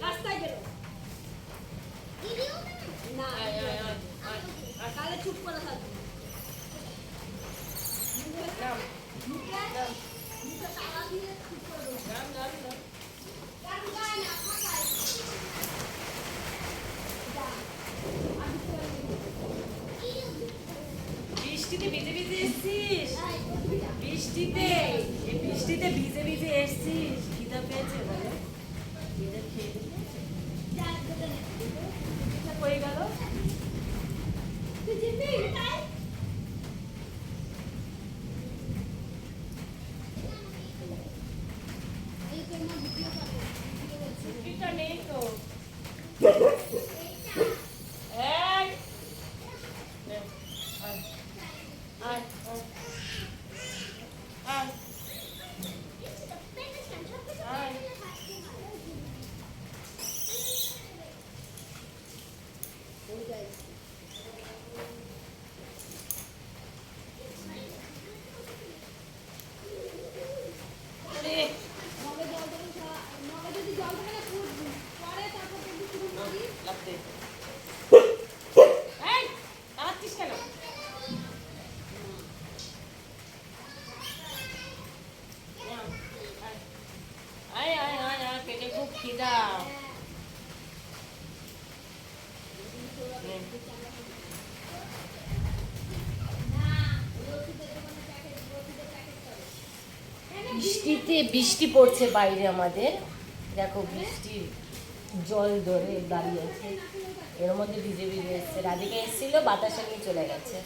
রাস্তায় গেল না তাহলে চুপ করে থাকবি মুখে তালা দিয়ে চুপ করে দেবো বৃষ্টিতে ভিজে ভিজে এসছিস বৃষ্টিতে বৃষ্টিতে ভিজে ভিজে এসছিস খিদা পেয়েছে বলে খিদে খেয়ে হয়ে গেল ছুটিটা নেই তো এই নে, আয়, আয়, আয়, আয়, আয়। ওরে, লাফ দে। এই, দাঁড়াচ্ছিস কেন? আয়, আয়, আয়, আয়, পেটে খুব খিদা। নে। বৃষ্টি পড়ছে বাইরে আমাদের দেখো বৃষ্টির জল ধরে দাঁড়িয়ে আছে এর মধ্যে ভিজে ভিজে এসছে রাধিকা এসেছিল বাতাসা নিয়ে চলে গেছে